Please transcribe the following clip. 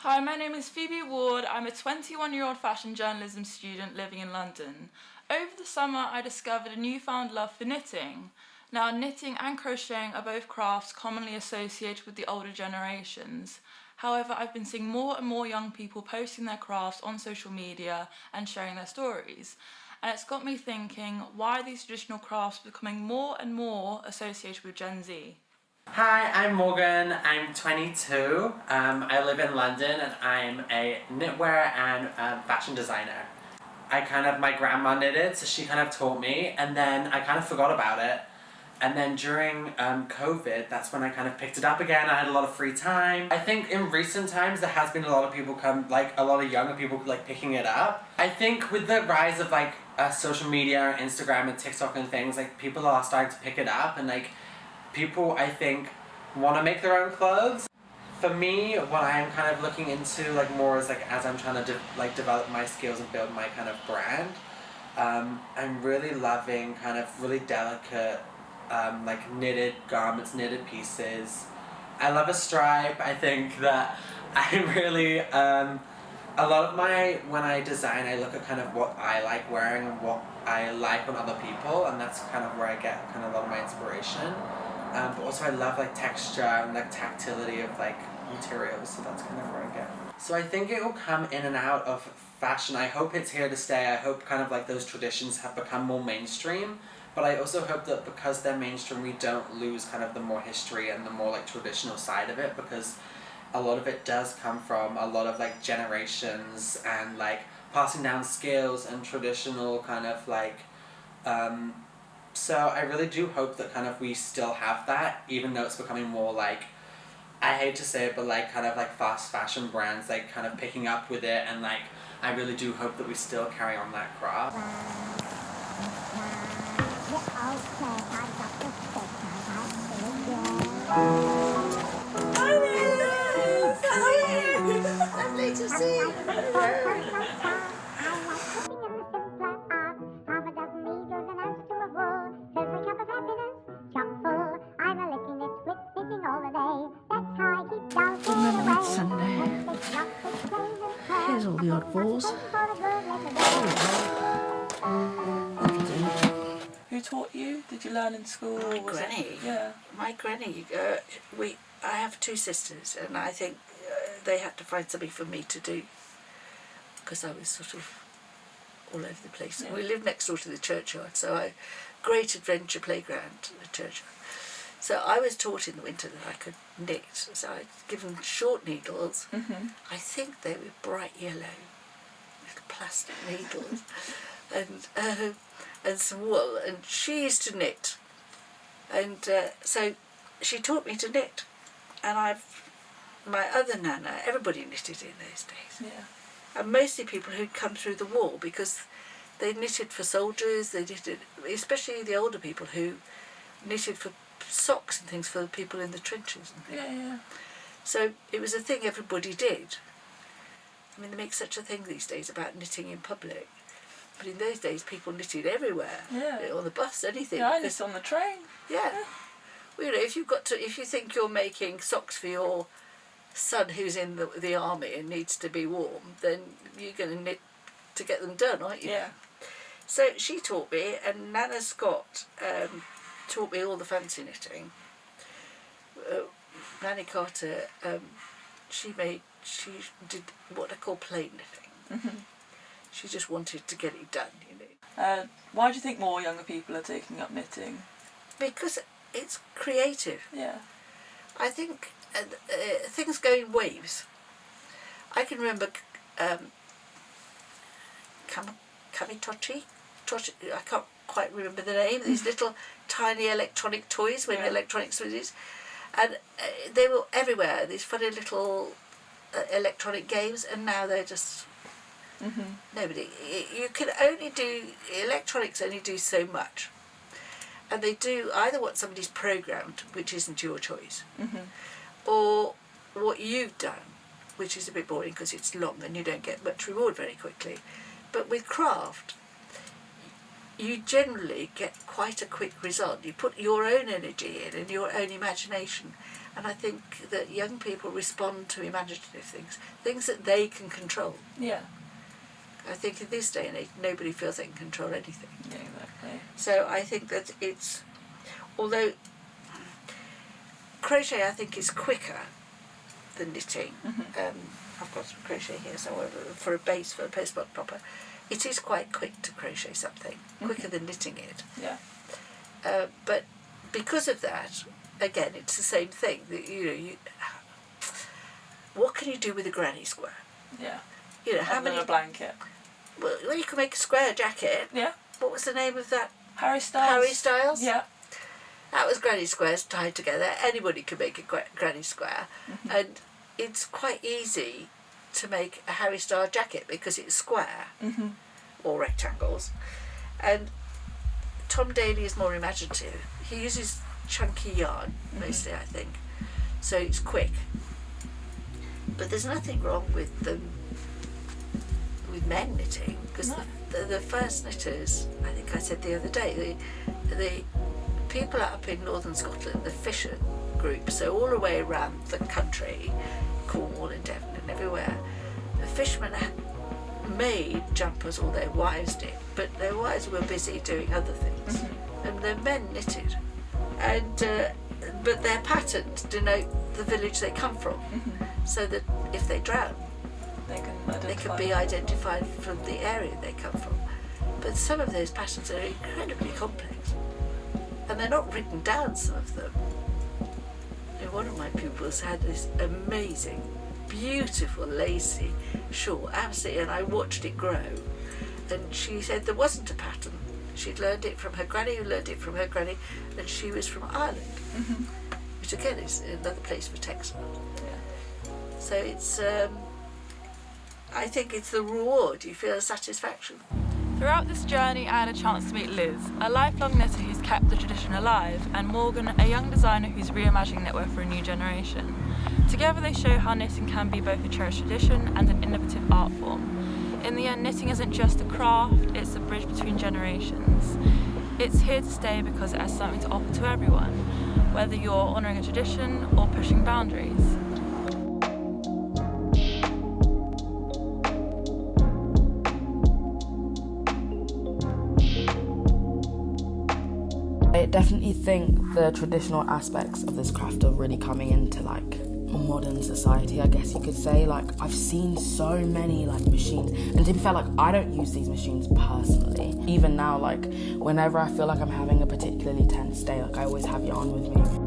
Hi, my name is Phoebe Ward. I'm a 21-year-old fashion journalism student living in London. Over the summer, I discovered a newfound love for knitting. Now, knitting and crocheting are both crafts commonly associated with the older generations. However, I've been seeing more and more young people posting their crafts on social media and sharing their stories. And it's got me thinking, why are these traditional crafts becoming more and more associated with Gen Z? Hi, I'm Morgan. I'm 22. I live in London and I'm a knitwear and fashion designer. My grandma knitted, so she kind of taught me, and then I kind of forgot about it. And then during COVID, that's when I kind of picked it up again. I had a lot of free time. I think in recent times there has been a lot of people a lot of younger people picking it up. I think with the rise of social media, Instagram and TikTok and things, people are starting to pick it up, and people, I think, want to make their own clothes. For me, what I am kind of looking into more is as I'm trying to develop my skills and build my kind of brand. I'm really loving kind of really delicate knitted garments, knitted pieces. I love a stripe. I think that I really a lot of when I design, I look at kind of what I like wearing and what I like on other people, and that's kind of where I get kind of a lot of my inspiration. But also I love texture and tactility of materials, so that's kind of where I get. So I think it will come in and out of fashion. I hope it's here to stay. I hope kind of those traditions have become more mainstream, but I also hope that because they're mainstream we don't lose kind of the more history and the more traditional side of it, because a lot of it does come from a lot of generations and passing down skills and traditional kind of so I really do hope that kind of we still have that, even though it's becoming more I hate to say it, but kind of fast fashion brands kind of picking up with it, and I really do hope that we still carry on that craft. Lovely to see you. Remember it's Sunday. Here's all the oddballs. Who taught you? Did you learn in school? My granny. Yeah. My granny. I have two sisters, and I think they had to find something for me to do because I was sort of all over the place. Yeah. We lived next door to the churchyard, so great adventure playground at the churchyard. So I was taught in the winter that I could knit. So I'd given short needles. Mm-hmm. I think they were bright yellow, little plastic needles, and some wool. And she used to knit, and so she taught me to knit. And my other nana, everybody knitted in those days. Yeah. And mostly people who'd come through the war, because they knitted for soldiers. They knitted, especially the older people who knitted for socks and things for the people in the trenches and things. Yeah. So it was a thing everybody did. I mean, they make such a thing these days about knitting in public, but in those days people knitted everywhere. Yeah. On the bus, anything. Yeah, I knit on the train. Yeah. Well, if you think you're making socks for your son who's in the army and needs to be warm, then you're going to knit to get them done, aren't you? Yeah. So she taught me, and Nana Scott taught me all the fancy knitting. Nanny Carter, she did what I call plain knitting. Mm-hmm. She just wanted to get it done, you know. Why do you think more younger people are taking up knitting? Because it's creative. Yeah. I think things go in waves. I can remember Kamitochi, I can't quite remember the name, these little tiny electronic toys when electronics was it, and they were everywhere, these funny little electronic games, and now they're just nobody. You can only do, electronics only do so much, and they do either what somebody's programmed, which isn't your choice, or what you've done, which is a bit boring because it's long and you don't get much reward very quickly. But with craft, you generally get quite a quick result. You put your own energy in and your own imagination, and I think that young people respond to imaginative things that they can control. Yeah. I think in this day and age, nobody feels they can control anything. Yeah, exactly. So I think that it's, although crochet I think is quicker than knitting. I've got some crochet here somewhere for a base for a postbox proper. It is quite quick to crochet something, quicker than knitting it. Yeah. But because of that, again, it's the same thing. That what can you do with a granny square? Yeah. How Other many? than a blanket. Well, you can make a square jacket. Yeah. What was the name of that? Harry Styles. Harry Styles. Yeah. That was granny squares tied together. Anybody could make a granny square, and it's quite easy to make a Harry Styles jacket because it's square or rectangles. And Tom Daly is more imaginative. He uses chunky yarn mostly, I think, so it's quick. But there's nothing wrong with men knitting, because the first knitters, I think I said the other day, the people up in northern Scotland, the fisher group, so all the way around the country, Cornwall and Devon and everywhere, the fishermen made jumpers, or their wives did, but their wives were busy doing other things, and the men knitted, and but their patterns denote the village they come from, so that if they drown, they can be identified from the area they come from. But some of those patterns are incredibly complex, and they're not written down, some of them. One of my pupils had this amazing, beautiful, lacy shawl, absolutely, and I watched it grow, and she said there wasn't a pattern. She'd learned it from her granny, who learned it from her granny, and she was from Ireland, which again is another place for textile. Yeah. So it's, I think it's the reward. You feel a satisfaction. Throughout this journey, I had a chance to meet Liz, a lifelong knitter who's kept the tradition alive, and Morgan, a young designer who's reimagining knitwear for a new generation. Together they show how knitting can be both a cherished tradition and an innovative art form. In the end, knitting isn't just a craft, it's a bridge between generations. It's here to stay because it has something to offer to everyone, whether you're honouring a tradition or pushing boundaries. I definitely think the traditional aspects of this craft are really coming into like modern society, I guess you could say. Like, I've seen so many like machines, and to be fair, like, I don't use these machines personally. Even now, like, whenever I feel like I'm having a particularly tense day, like, I always have yarn with me.